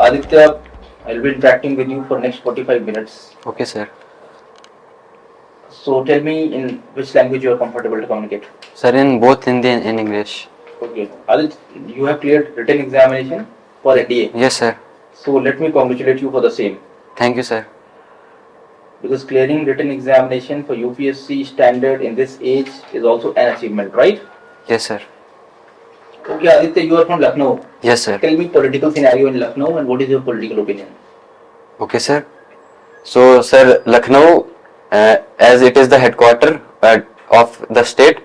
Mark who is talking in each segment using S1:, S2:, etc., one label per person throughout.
S1: Aditya, I'll be interacting with you for next 45 minutes.
S2: Okay, sir.
S1: So tell me in which language you are comfortable to communicate.
S2: Sir, in both Hindi and in English.
S1: Okay. Aditya, you have cleared written examination for NDA.
S2: Yes, sir.
S1: So let me congratulate you for the same.
S2: Thank you, sir.
S1: Because clearing written examination for UPSC standard in this age is also an achievement, right?
S2: Yes, sir.
S1: Okay, Aditya, you are from Lucknow.
S2: Yes, sir.
S1: Tell me political scenario in Lucknow and what is your political opinion?
S2: Okay, sir. So, sir, Lucknow, as it is the headquarter of the state,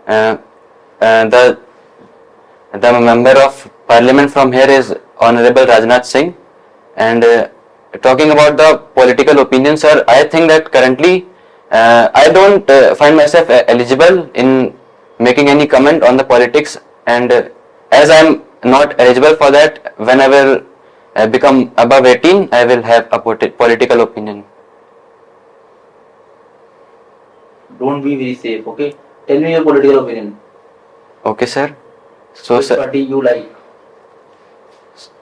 S2: the member of parliament from here is Honorable Rajnath Singh. And talking about the political opinion, sir, I think that currently I don't find myself eligible in making any comment on the politics, and as I am not eligible for that, when I will become above 18, I will have a political opinion.
S1: Don't be very safe, okay? Tell me your political opinion.
S2: Okay, sir. So,
S1: Which
S2: sir,
S1: party you like?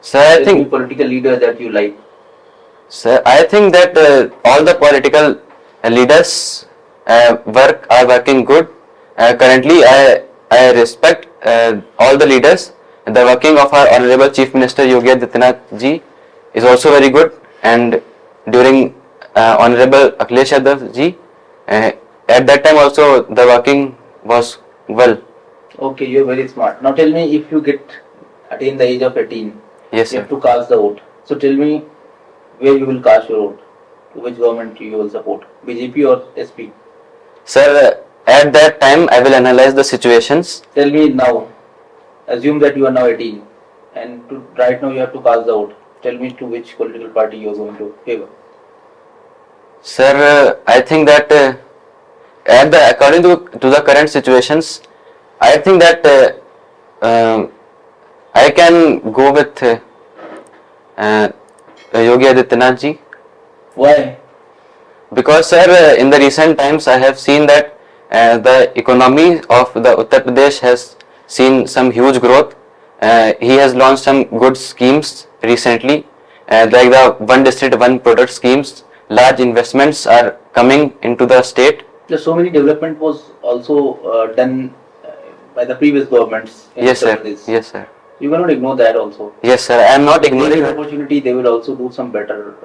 S2: sir, I
S1: Tell me
S2: think,
S1: political leader that you like.
S2: sir, I think that all the political leaders are working good. Currently, I respect all the leaders. The working of our Honorable Chief Minister Yogi Adityanath ji is also very good, and during Honorable Akhilesh Yadav ji, at that time also the working was well.
S1: Okay, you're very smart. Now tell me, if you attain the age of 18,
S2: Yes,
S1: you
S2: sir.
S1: have to cast the vote. So tell me where you will cast your vote. To which government you will support? BJP or SP?
S2: Sir, at that time I will analyze the situations.
S1: Tell me now. Assume that you are now 18 and right now you have to cast the vote. Tell me to which political party you are going to favor.
S2: Sir, I think that according to the current situations, I think that I can go with Yogi Adityanath ji,
S1: Why?
S2: because, sir, in the recent times I have seen that the economy of the Uttar Pradesh has seen some huge growth. He has launched some good schemes recently, like the one district one product schemes. Large investments are coming into the state.
S1: There's so many development was also done by the previous governments in
S2: Yes,
S1: Uttar
S2: sir.
S1: Pradesh.
S2: Yes, sir.
S1: You cannot ignore that also.
S2: Yes, sir. I am not
S1: If they
S2: ignoring
S1: get
S2: that.
S1: opportunity, they will also do some better.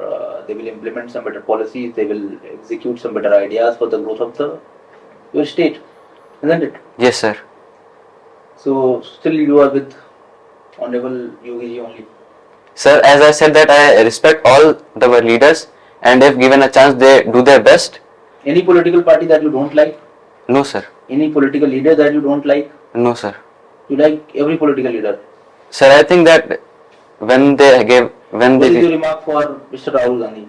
S1: They will implement some better policies. They will execute some better ideas for the growth of your state, isn't it?
S2: Yes, sir.
S1: So still you are with Honorable Yogi ji only.
S2: Sir, as I said that I respect all the leaders, and if given a chance, they do their best.
S1: Any political party that you don't like?
S2: No, sir.
S1: Any political leader that you don't like?
S2: No, sir.
S1: You like every political leader.
S2: Sir, I think that
S1: What is your remark for Mr. Rahul Gandhi?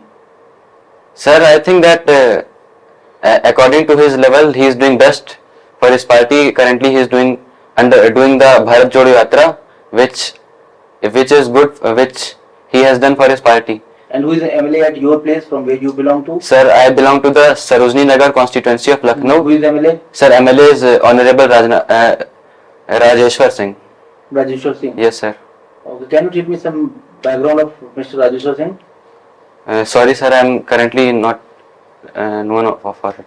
S2: Sir, I think that according to his level, he is doing best for his party. Currently, he is doing the Bharat Jodo Yatra, which is good, which he has done for his party.
S1: And who is the MLA at your place from where you belong to?
S2: Sir, I belong to the Sarojini Nagar constituency of Lucknow.
S1: Who is MLA?
S2: Sir, MLA is Honorable Rajeshwar Singh.
S1: Rajeshwar Singh.
S2: Yes, sir.
S1: Okay. Can you give me some background of Mr. Rajeshwar Singh?
S2: Sorry, sir, I am currently not known for it.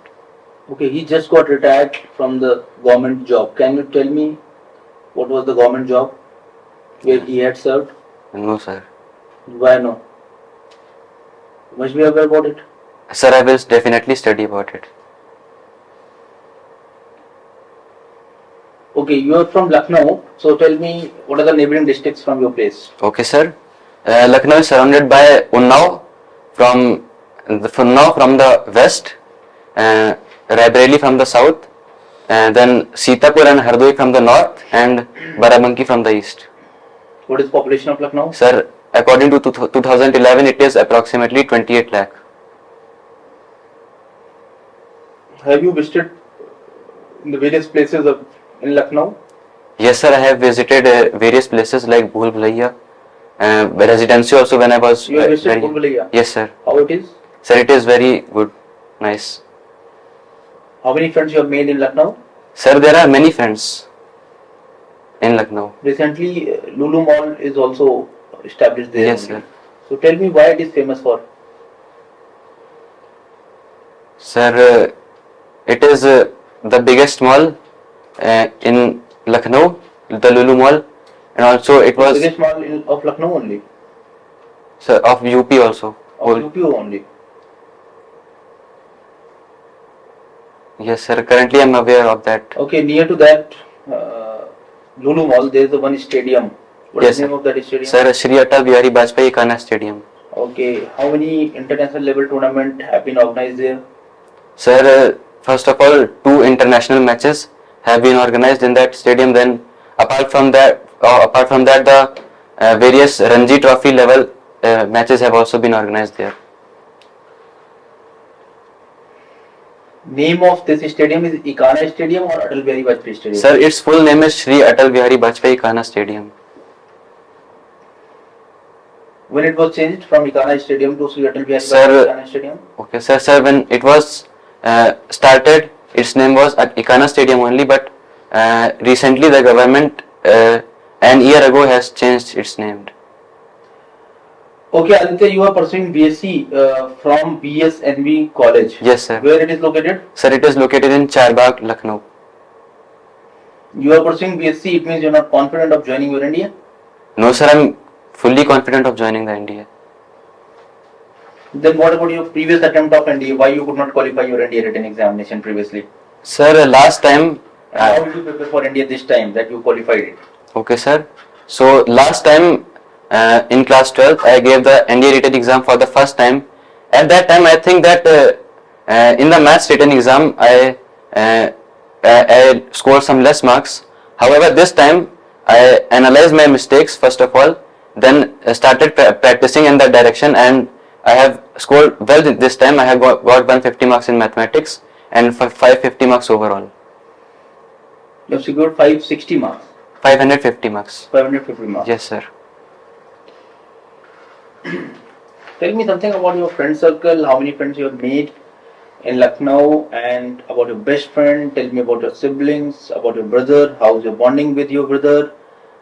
S1: Okay, he just got retired from the government job. Can you tell me what was the government job where he had served?
S2: No, sir.
S1: Why no? You must be aware about it.
S2: Sir, I will definitely study about it.
S1: Okay, you are from Lucknow, so tell me what are the neighboring districts from your place?
S2: Okay, sir. Lucknow is surrounded by Unnao from the west, Raebareli from the south, then Sitapur and Hardoi from the north, and Barabanki from the east.
S1: What is the population of Lucknow?
S2: Sir, according to 2011, it is approximately 28 lakh.
S1: Have you visited in the various places in Lucknow?
S2: Yes, sir, I have visited various places like Bhul Bhulaiya, residency also when I was.
S1: You have visited Bhul Bhulaiya?
S2: Yes, sir.
S1: How it is?
S2: Sir, it is very good, nice.
S1: How many friends you have made in Lucknow?
S2: Sir, there are many friends in Lucknow.
S1: Recently, Lulu Mall is also established there.
S2: Yes,
S1: only.
S2: sir.
S1: So tell me why it is famous for.
S2: Sir, it is the biggest mall in Lucknow, the Lulu Mall, and also it was
S1: Biggest mall of Lucknow only.
S2: sir, of UP also.
S1: Of UP only.
S2: Yes, sir. Currently, I'm aware of that.
S1: Okay, near to that Lulu Mall, there is the one stadium. What is
S2: Yes,
S1: the name
S2: sir.
S1: of that stadium?
S2: Sir, Shri Atal Bihari Vajpayee Khana Stadium.
S1: Okay, how many international level tournament have been organized there?
S2: Sir, first of all, 2 international matches have been organized in that stadium. Then, apart from that, the various Ranji Trophy level matches have also been organized there.
S1: Name of this stadium is Ikana Stadium or Atal Bihari Vajpayee Stadium?
S2: Sir, its full name is Shri Atal Bihari Vajpayee Khana Stadium.
S1: When it was changed from Ikana Stadium to Sri Atal Bihari
S2: Sir,
S1: Vajpayee Khana Stadium?
S2: Okay, sir, when it was started, its name was at Ikana Stadium only, but recently the government an year ago has changed its name.
S1: Okay, Aditya, you are pursuing BSc from BSNV College.
S2: Yes, sir.
S1: Where it is located?
S2: Sir, it is located in Charbagh, Lucknow.
S1: You are pursuing BSc, it means you are not confident of joining your NDA?
S2: No, sir, I'm fully confident of joining the NDA.
S1: Then what about your previous attempt of NDA? Why you could not qualify your NDA written examination previously?
S2: Sir, last time.
S1: And how did you prepare for NDA this time that you qualified it?
S2: Okay, sir. So last time in class 12, I gave the NDA written exam for the first time. At that time, I think that in the maths written exam, I scored some less marks. However, this time I analyzed my mistakes first of all, then started practicing in that direction, and I have scored well this time. I have got 150 marks in mathematics and 550 marks overall.
S1: You have secured 560 marks.
S2: 550 marks.
S1: 550 marks.
S2: Yes, sir.
S1: Tell me something about your friend circle, how many friends you have made in Lucknow, and about your best friend. Tell me about your siblings, about your brother, how's your bonding with your brother,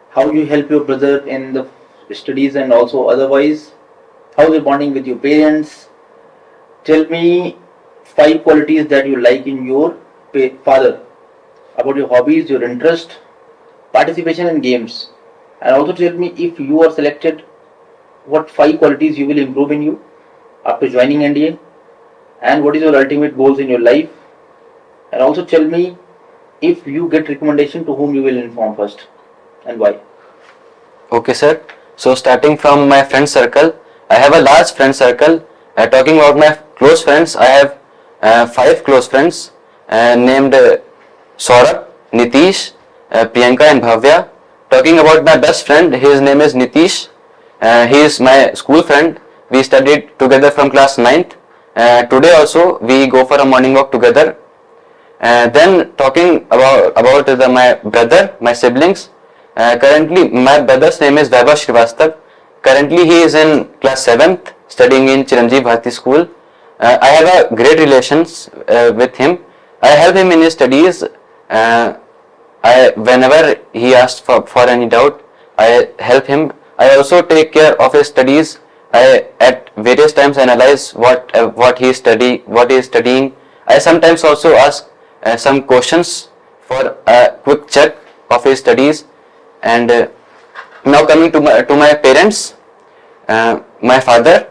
S1: how you help your brother in the studies and also otherwise, how's your bonding with your parents. Tell me 5 qualities that you like in your father, about your hobbies, your interest, participation in games, and also tell me if you are selected, what 5 qualities you will improve in you after joining NDA, and what is your ultimate goals in your life, and also tell me if you get recommendation to whom you will inform first and why.
S2: Okay, sir. So starting from my friend circle, I have a large friend circle. Talking about my close friends, I have 5 close friends named Saurabh, Nitish, Priyanka and Bhavya. Talking about my best friend, his name is Nitish. He is my school friend. We studied together from class 9th. Today also we go for a morning walk together. Then talking about my brother, my siblings. Currently my brother's name is Vaibhav Srivastav. Currently he is in class 7th studying in Chiranjeev Bharati School. I have a great relations with him. I help him in his studies. Whenever he asks for any doubt, I help him. I also take care of his studies. I at various times analyze what he is studying. I sometimes also ask some questions for a quick check of his studies. And now coming to my parents, my father,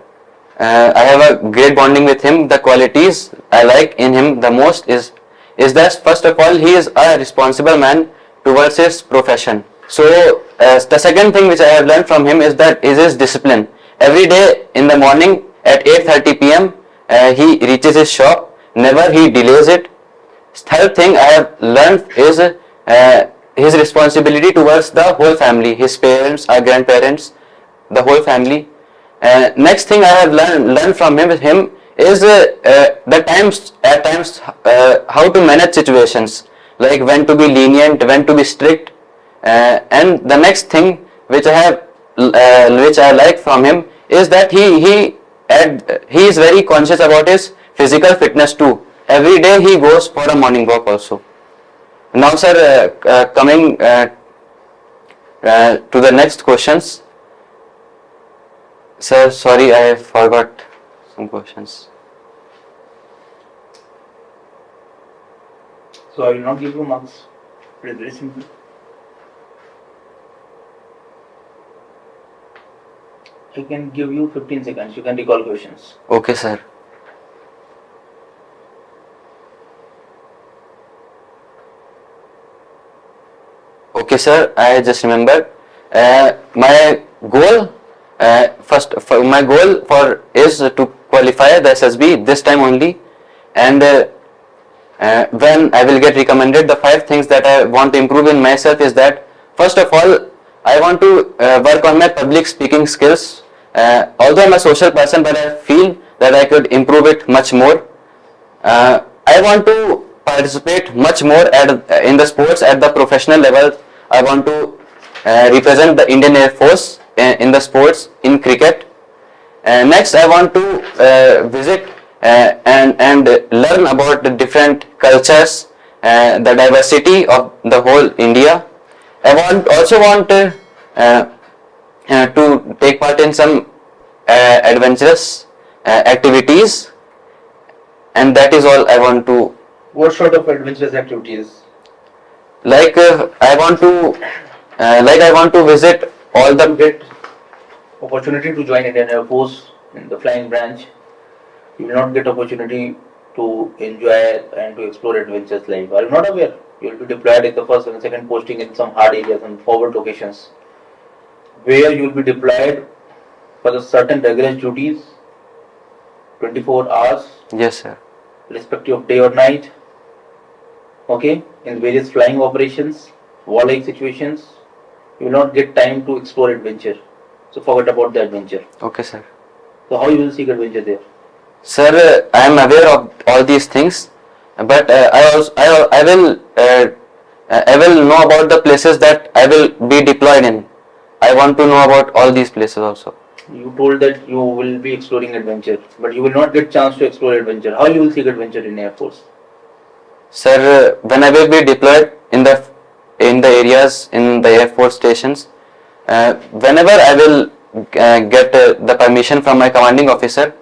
S2: I have a great bonding with him. The qualities I like in him the most is that first of all he is a responsible man towards his profession. So the second thing which I have learned from him is his discipline. Every day in the morning at 8:30 p.m. He reaches his shop. Never he delays it. Third thing I have learned is his responsibility towards the whole family, his parents, our grandparents, the whole family. Next thing I have learned from him is at times how to manage situations, like when to be lenient, when to be strict. And the next thing which I like from him is that he is very conscious about his physical fitness too. Every day he goes for a morning walk also. Now, sir, coming to the next questions. Sir, sorry, I forgot some questions.
S1: So I will not give you marks. It is very simple. I can give you 15 seconds. You can recall questions.
S2: Okay, sir. Okay, sir. I just remembered. My goal, my goal for is to qualify the SSB this time only, and when I will get recommended, the 5 things that I want to improve in myself is that first of all, I want to work on my public speaking skills. Although I'm a social person, but I feel that I could improve it much more. I want to participate much more in the sports at the professional level. I want to represent the Indian Air Force in the sports in cricket. Next, I want to visit and learn about the different cultures, the diversity of the whole India. I also want to take part in some adventurous activities, and that is all I want to.
S1: What sort of adventurous activities?
S2: Like I want to visit all the.
S1: You get opportunity to join Indian Air Force in the flying branch. You will not get opportunity to enjoy and to explore adventures life. Are you not aware? You will be deployed in the first and second posting in some hard areas and forward locations, where you will be deployed for the certain rigorous duties, 24 hours,
S2: Yes, sir.
S1: respective of day or night. Okay, in various flying operations, war-like situations, you will not get time to explore adventure. So forget about the adventure.
S2: Okay, sir.
S1: So how you will seek adventure there?
S2: Sir, I am aware of all these things, but I will know about the places that I will be deployed in. I want to know about all these places also.
S1: You told that you will be exploring adventure, but you will not get chance to explore adventure. How you will seek adventure in Air Force?
S2: Sir, when I will be deployed in the areas in the Air Force stations, whenever I will get the permission from my commanding officer,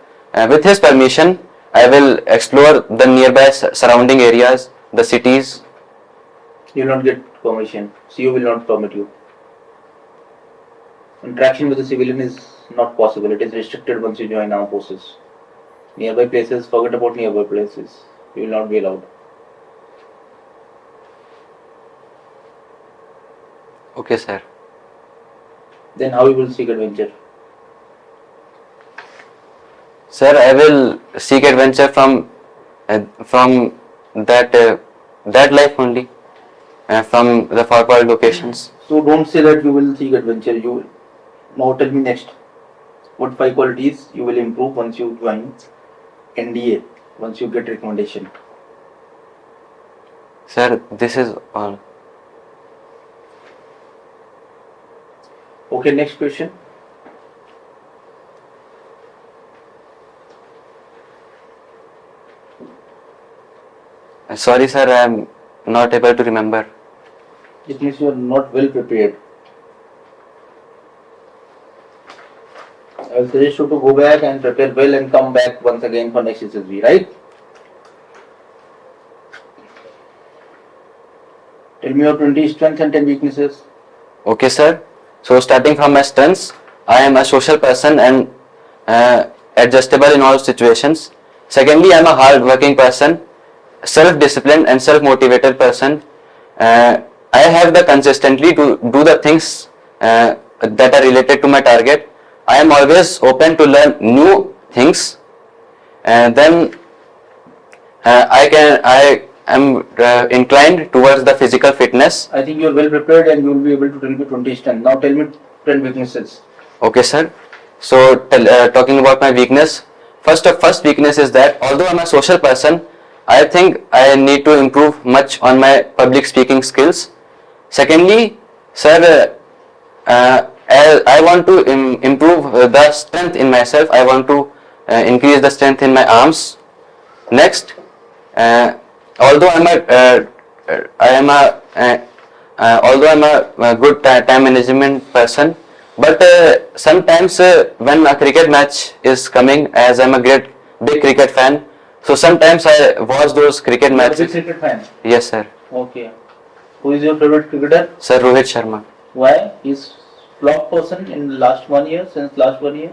S2: with his permission, I will explore the nearby surrounding areas, the cities.
S1: You will not get permission. CEO will not permit you. Interaction with the civilian is not possible. It is restricted once you join armed forces. Nearby places, forget about nearby places. You will not be allowed.
S2: Okay, sir.
S1: Then how you will seek adventure?
S2: Sir, I will seek adventure from that life only, from the far locations.
S1: So don't say that you will seek adventure. You now tell me next. What 5 qualities you will improve once you join NDA? Once you get recommendation.
S2: Sir, this is all.
S1: Okay, next question.
S2: Sorry, sir, I am not able to remember.
S1: It means you are not well prepared. I will suggest you to go back and prepare well and come back once again for next SSB, right? Tell me your 20 strengths and 10 weaknesses.
S2: Okay, sir. So starting from my strengths, I am a social person and adjustable in all situations. Secondly, I am a hard-working person, self-disciplined and self-motivated person. I have the consistently to do the things that are related to my target. I am always open to learn new things, and then I am inclined towards the physical fitness.
S1: I think you are well prepared and you will be able to tell me 20 strengths. Now tell me 10 weaknesses.
S2: Okay, sir. So talking about my weakness, first weakness is that although I'm a social person, I think I need to improve much on my public speaking skills. Secondly, sir, I want to improve the strength in myself. I want to increase the strength in my arms. Next, although I'm a good time management person, But sometimes when a cricket match is coming, as I'm a big cricket fan, so sometimes I watch those cricket
S1: You are a big
S2: matches.
S1: cricket fan.
S2: Yes, sir.
S1: Okay. Who is your favorite cricketer?
S2: Sir, Rohit Sharma.
S1: Why? He's flop person in the last 1 year, since last 1 year.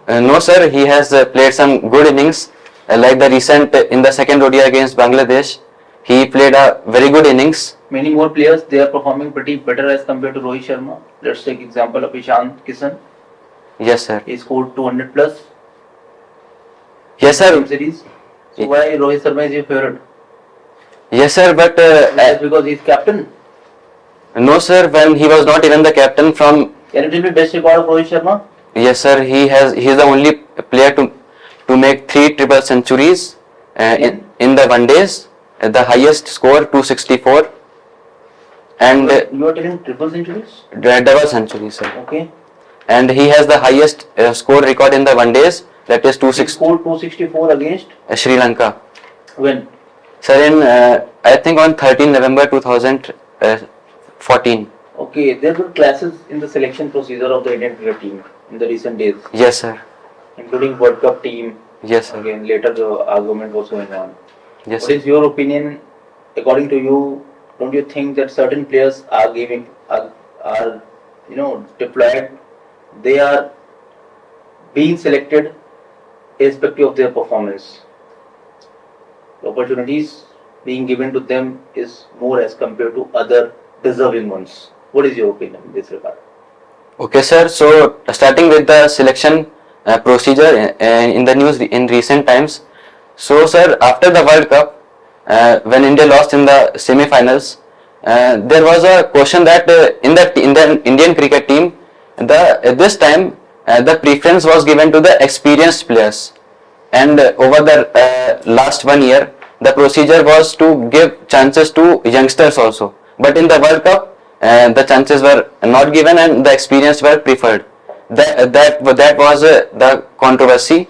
S2: No, sir, he has played some good innings, like the recent in the second ODI against Bangladesh. He played a very good innings.
S1: Many more players, they are performing pretty better as compared to Rohit Sharma. Let's take example of Ishan Kishan.
S2: Yes, sir.
S1: He scored 200 plus
S2: Yes,
S1: in
S2: sir.
S1: series. So why Rohit Sharma is your favorite?
S2: Yes, sir. But
S1: Just because he's captain.
S2: no, sir. When he was not even the captain from.
S1: Can you tell me best record of Rohit Sharma?
S2: Yes, sir. He is the only player to make 3 triple centuries in the one days. The highest score 264, and
S1: You are telling triple centuries?
S2: double centuries, sir.
S1: Okay.
S2: And he has the highest score record in the one days, that is
S1: He scored 264 against
S2: Sri Lanka.
S1: when?
S2: Sir, in I think on 13 November 2014.
S1: Okay, there were classes in the selection procedure of the Indian cricket team in the recent days,
S2: Yes, sir.
S1: including World Cup team.
S2: Yes, sir.
S1: Again, later the argument was going on.
S2: Yes.
S1: What is your opinion? According to you, don't you think that certain players are deployed? They are being selected irrespective of their performance. The opportunities being given to them is more as compared to other deserving ones. What is your opinion in this regard?
S2: Okay, sir. So starting with the selection procedure in the news in recent times. So, sir, after the World Cup, when India lost in the semi-finals, there was a question that in the Indian cricket team, this time the preference was given to the experienced players, and over the last 1 year, the procedure was to give chances to youngsters also. But in the World Cup, the chances were not given, and the experienced were preferred. That was the controversy.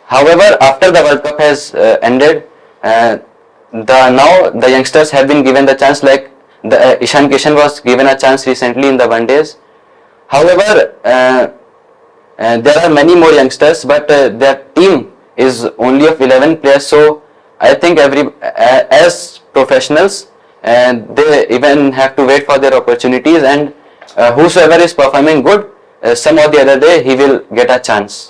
S2: However, after the World Cup has ended, now the youngsters have been given the chance. Like Ishan Kishan was given a chance recently in the one days. However, there are many more youngsters, but their team is only of 11 players. So I think as professionals, they even have to wait for their opportunities, and whosoever is performing good, some or the other day he will get a chance.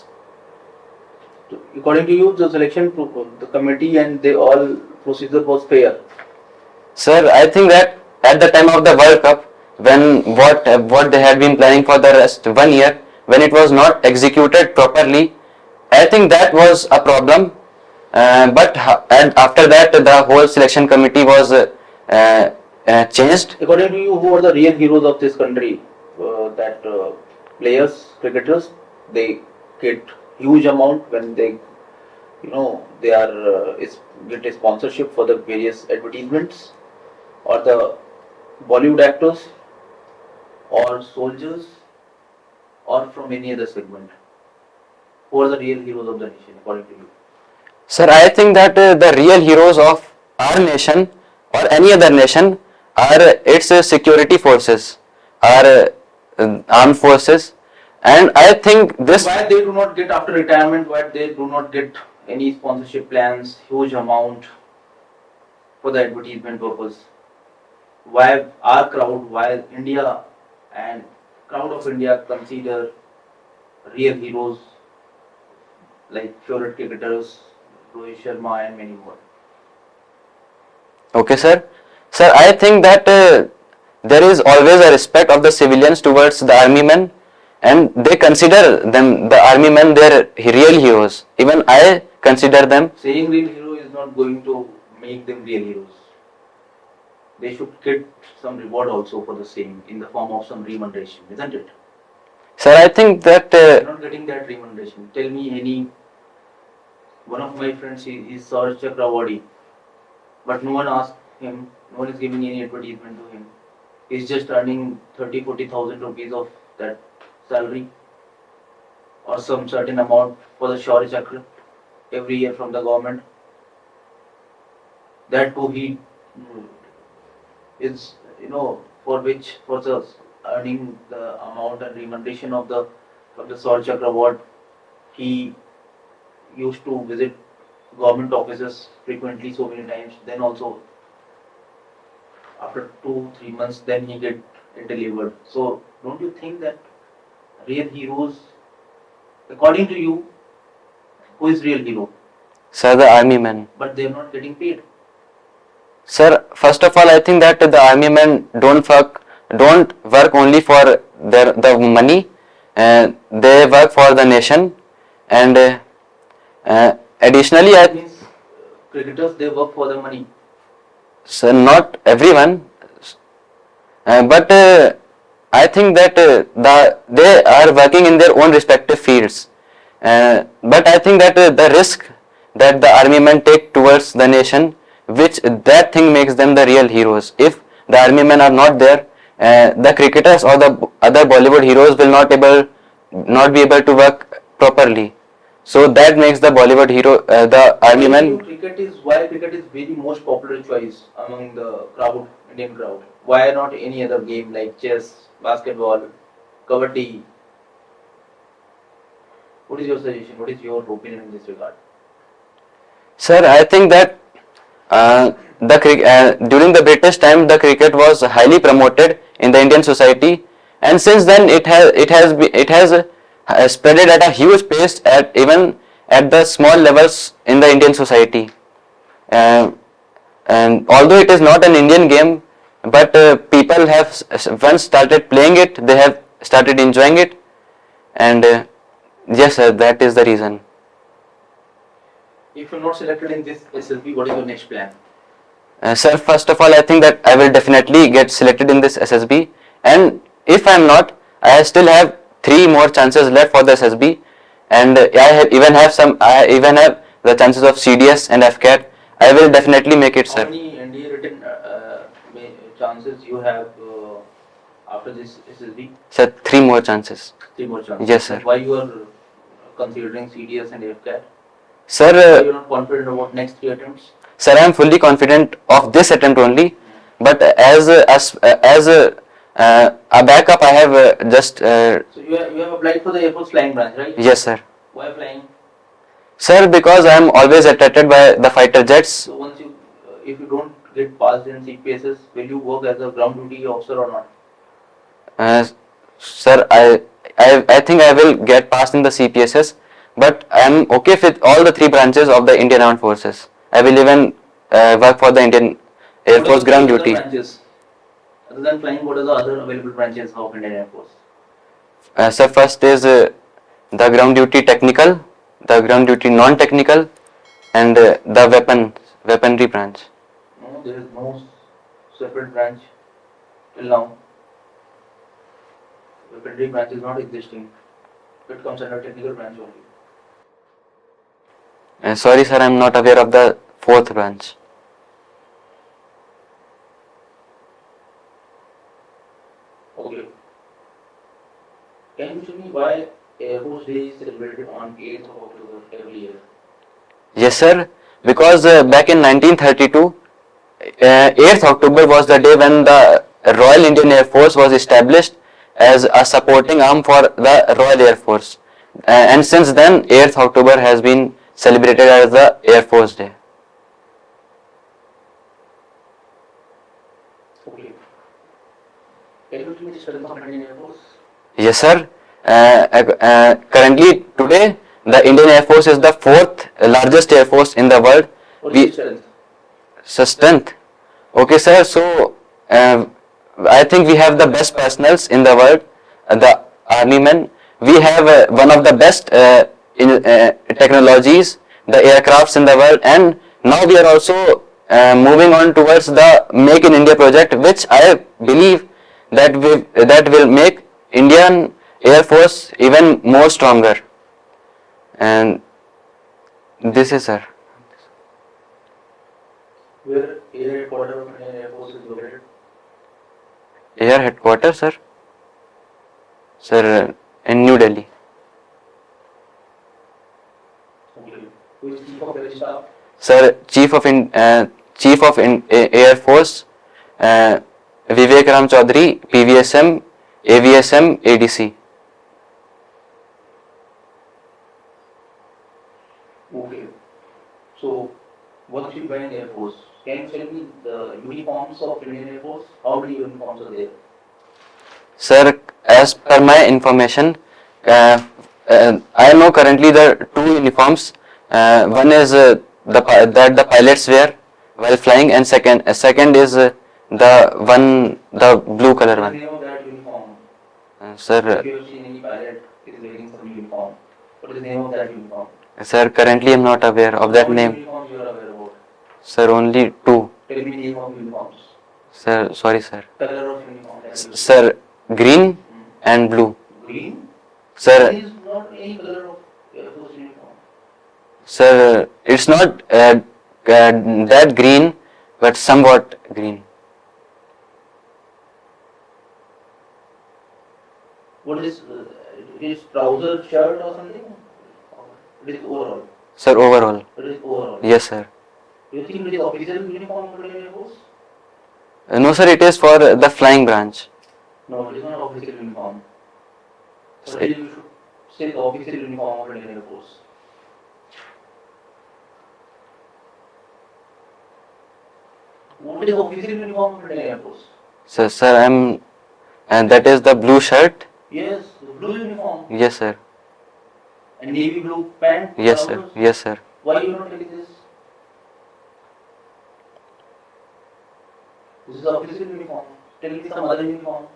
S1: According to you, the the committee and the all procedure was fair.
S2: Sir, I think that at the time of the World Cup, when what they had been planning for the rest 1 year, when it was not executed properly, I think that was a problem. And after that, the whole selection committee was changed.
S1: According to you, who are the real heroes of this country? That players, cricketers, they get huge amount when they are get a sponsorship for the various advertisements, or the Bollywood actors, or soldiers, or from any other segment. Who are the real heroes of the nation, according to you?
S2: Sir, I think that the real heroes of our nation or any other nation are its security forces, our armed forces, and I think this.
S1: Why they do not get after retirement? Why they do not get any sponsorship plans, huge amount for the advertisement purpose? Why our crowd, why India and crowd of India consider real heroes like favorite cricketers, Rohit Sharma and many more?
S2: Okay, sir. Sir, I think that there is always a respect of the civilians towards the army men, and they consider them, the army men, their real heroes. Even I consider them.
S1: Saying real hero is not going to make them real heroes. They should get some reward also for the same in the form of some remuneration, isn't it?
S2: Sir, I think that.
S1: They're not getting that remuneration. Tell me any one of my friends, is Saurabh Chakravarti, but no one asked him, no one is giving any advertisement to him. He's just earning 30,000-40,000 rupees of that salary, or some certain amount for the Shaurya Chakra every year from the government. That too he is, for the earning the amount and remuneration of the Saurabh Chakra Award, he used to visit government offices frequently so many times. Then also after 2-3 months, then he get it delivered. So don't you think that real heroes, according to you, who is real hero?
S2: Sir, the army men.
S1: But they are not getting paid.
S2: Sir, first of all, I think that the army men don't work only for the money. They work for the nation, and additionally,
S1: That means cricketers, they work for the money.
S2: sir, not everyone, but I think that they are working in their own respective fields. But I think that the risk that the army men take towards the nation, which that thing makes them the real heroes. If the army men are not there, the cricketers or the other Bollywood heroes will not be able to work properly. So that makes the Bollywood hero, the army men.
S1: Why cricket is very most popular choice among the crowd, Indian crowd? Why not any other game like chess, basketball, kabaddi? What is your suggestion? What is your opinion in this regard?
S2: Sir, I think that during the British time, the cricket was highly promoted in the Indian society, and since then it has spread it at a huge pace even at the small levels in the Indian society. And although it is not an Indian game, but people have once started playing it, they have started enjoying it, and yes, sir, that is the reason.
S1: If you're not selected in this SSB, what is your next plan?
S2: Sir, first of all, I think that I will definitely get selected in this SSB, and if I am not, I still have 3 more chances left for the SSB, and I even have the chances of CDS and FCAT. I will definitely make it,
S1: How
S2: sir.
S1: many NDA written chances you have after this SSB?
S2: Sir, 3 more chances.
S1: 3 more chances.
S2: Yes, sir.
S1: Why you are considering CDS and FCAT?
S2: Sir,
S1: Why you are not confident about next 3 attempts?
S2: sir, I am fully confident of this attempt only, but as a backup, I have just
S1: So you have applied for the Air Force flying branch, right?
S2: yes, sir.
S1: Why flying?
S2: Sir, because I am always attracted by the fighter jets.
S1: So once you, if you don't get passed in CPSS, will you work as a ground duty officer or not?
S2: Sir, I think I will get passed in the CPSS, but I am okay with all the 3 branches of the Indian Armed Forces. I will even work for the Indian Air
S1: What are
S2: Force
S1: the
S2: ground
S1: other
S2: duty.
S1: branches? Other than flying, what are the other available branches of Indian Air Force?
S2: Sir, first is the ground duty technical, the ground duty non-technical, and the weaponry branch.
S1: No, there is no separate branch till now. Weaponry branch is not existing. It comes under technical branch only.
S2: Sorry, sir, I am not aware of the 4th branch.
S1: Okay. Can you tell me why Air Force Day is celebrated on 8th of October every year?
S2: Yes, sir, because back in 1932, 8th October was the day when the Royal Indian Air Force was established as a supporting arm for the Royal Air Force. And since then, 8th October has been celebrated as the Air Force Day.
S1: Okay. Can you tell me the strength of Indian Air Force?
S2: Yes, sir. Currently, today, the Indian Air Force is the 4th largest air force in the world.
S1: What is the strength?
S2: Strength. Okay, sir. So, I think we have the best personals in the world, the army men. We have one of the best technologies, the aircrafts in the world, and now we are also moving on towards the Make in India project, which I believe that will make Indian Air Force even more stronger. And this is, sir.
S1: Where air headquarters of Indian Air Force is located?
S2: Air headquarters, sir. Sir, in New Delhi.
S1: Okay. Who is Chief of Air Staff?
S2: Sir, Chief of Air Force, Vivek Ram Chaudhary, PVSM, AVSM ADC.
S1: Okay. So, once you join Air Force, can you tell me the uniforms of Indian Air Force? How many uniforms are there?
S2: Sir, as per my information, I know currently the two uniforms. One is that the pilots wear while flying, and second is the blue color
S1: What is the
S2: one.
S1: name of that uniform?
S2: Sir,
S1: If you have seen any pilot is wearing some uniform, what is the name of that uniform?
S2: sir, currently I'm not aware of that
S1: How many
S2: name.
S1: uniforms you are aware about?
S2: Sir, only two.
S1: Tell me name of uniforms.
S2: Sir, sorry, sir.
S1: Color of uniform that you see.
S2: Sir, green
S1: Hmm.
S2: and blue.
S1: Green?
S2: Sir,
S1: Green is not any color of Air Force uniform.
S2: sir, it's not that green, but somewhat green.
S1: What is it is trouser shirt or something? It is overall.
S2: Sir, overall.
S1: It is overall.
S2: Yes, sir.
S1: Do you think it is official uniform of Indian Air Force?
S2: No, sir, it is for the flying branch.
S1: No, it is not official uniform.
S2: Sir,
S1: But you should say the official uniform of Indian Air Force. What is official uniform of Indian Air Force?
S2: and that is the blue shirt.
S1: Yes, the blue uniform
S2: Yes, sir.
S1: and navy blue pant.
S2: Yes, sir.
S1: trousers.
S2: Yes, sir.
S1: Why you not telling this? This is official uniform. Tell me some other uniform.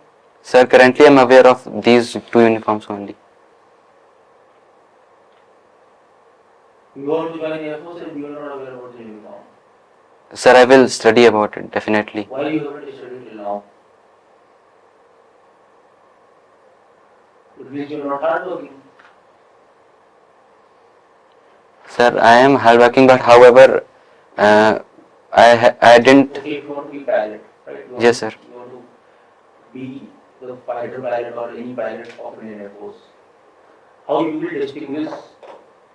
S2: Sir, currently I'm aware of these two uniforms only.
S1: You want to join Air Force and you are not aware about the uniform.
S2: Sir, I will study about it definitely.
S1: Why you haven't studied till now? It means you are not hardworking.
S2: Sir, I am hardworking, but however, I didn't.
S1: Okay, if you want to be pilot, right? You want
S2: Yes,
S1: to-
S2: sir.
S1: You want to be the fighter pilot or any pilot of Indian Air Force. How you will distinguish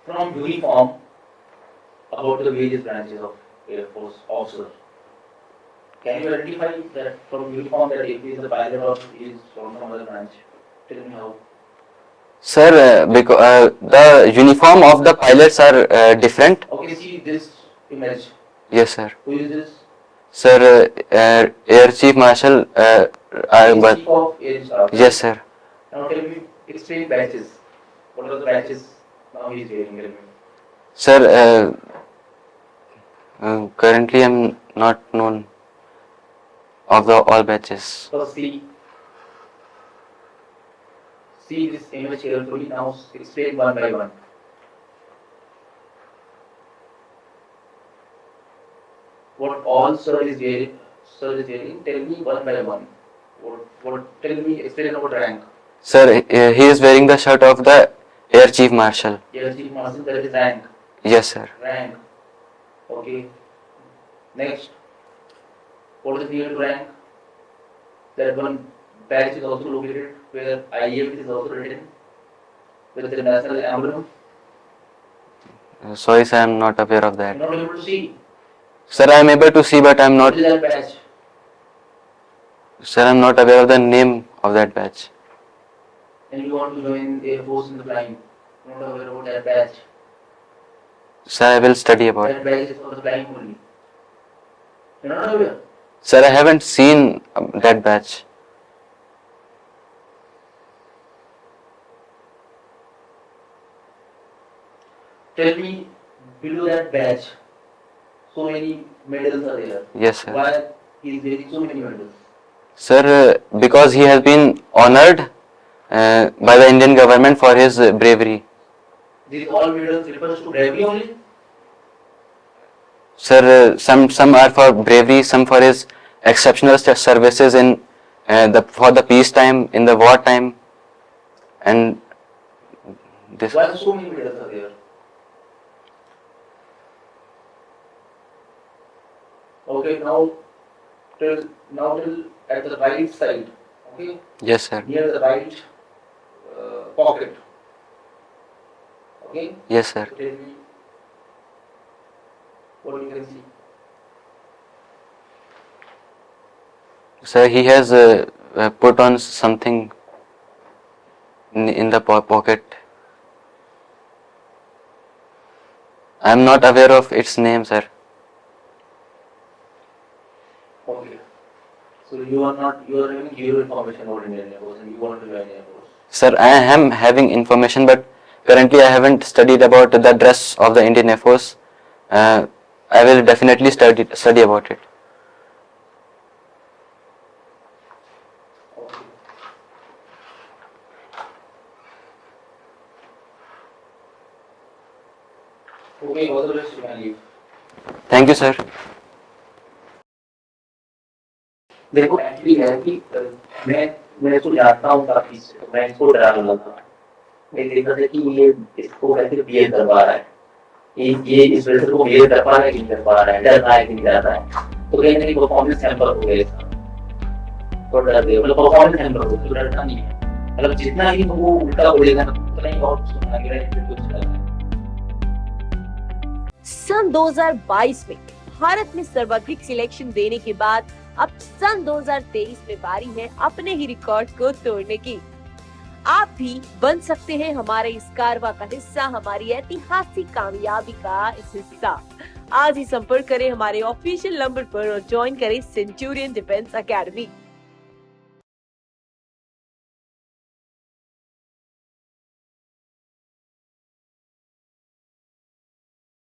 S1: from uniform about the various branches of Air Force officer? Can you identify that from uniform that if he is a pilot or he is from some other branch? Tell me how.
S2: Sir, because the uniform of the pilots are different.
S1: Okay, see this image.
S2: Yes, sir.
S1: Who is this?
S2: Sir, Air Chief Marshal.
S1: He is Chief of Air Staff.
S2: Yes, sir.
S1: Now tell me, explain batches. What are the batches now he is wearing? Tell me.
S2: Sir, currently I'm not known of the all batches.
S1: Firstly, see this image carefully. Now explain one by one. What all sir is wearing? Sir is wearing. Tell me one by one. Tell me. Explain about rank.
S2: Sir, he is wearing the shirt of the Air Chief Marshal.
S1: Air Chief Marshal. That is rank.
S2: Yes, sir.
S1: Rank. Okay. Next. What is near to rank? That one badge is also located where IAF is also written with the national emblem.
S2: Sorry, sir, I'm not aware of
S1: You're
S2: that.
S1: not able to see.
S2: Sir, I'm able to see, but I'm
S1: What
S2: not.
S1: is that badge?
S2: Sir, I'm not aware of the name of that badge.
S1: And you want to join Air Force in the flying. You're not aware about that badge.
S2: Sir, I will study about
S1: That
S2: it.
S1: badge is for the flying only. You're not aware.
S2: Sir, I haven't seen that badge.
S1: Tell me below that badge, so many medals are there.
S2: Yes, sir.
S1: Why he is wearing so many medals?
S2: Sir, because he has been honored by the Indian government for his bravery.
S1: These all medals refers to bravery only.
S2: Sir, some are for bravery, some for his exceptional services in for the peacetime, in the wartime, and this.
S1: Why so many medals are there? Okay, now till at the right side. Okay,
S2: Yes, sir.
S1: near the right pocket. Okay,
S2: Yes, sir.
S1: so tell me what you can see.
S2: Sir, he has put on something in the pocket. I am not aware of its name, sir.
S1: Okay. So you are having zero information about Indian Air Force and you want to join Air Force.
S2: Sir, I am having information, but currently I haven't studied about the dress of the Indian Air Force. I will definitely study about it.
S1: Okay. Okay, all the rest you can leave.
S2: Thank you, sir.
S1: देखो actually है कि मैं इसको जानता हूँ काफी से, तो मैं इसको डरा रहा था। मैं देख रहा था कि ये इसको कैसे बिहेव कर पा रहा है, ये इस वजह से वो बिहेव कर पा रहा है कि नहीं कर पा रहा है, डर रहा है कि नहीं डर रहा है। तो कहीं ना कहीं परफॉर्मेंस हैम्पर हो गया इसका। तो डर गया, मतलब परफॉर्मेंस हैम्पर हो गया, तो डरना नहीं है। मतलब जितना ही वो उल्टा बोलेगा ना उतना ही और सुनना कि नहीं कुछ डर है।
S3: सन 2022 में भारत में सर्वाधिक सिलेक्शन देने के बाद अब सन 2023 में बारी है अपने ही रिकॉर्ड को तोड़ने की। आप भी बन सकते हैं हमारे इस कारवा का हिस्सा, हमारी ऐतिहासिक कामयाबी का इस हिस्सा। आज ही संपर्क करें हमारे ऑफिशियल नंबर पर और ज्वाइन करें सेंचुरियन डिफेंस एकेडमी।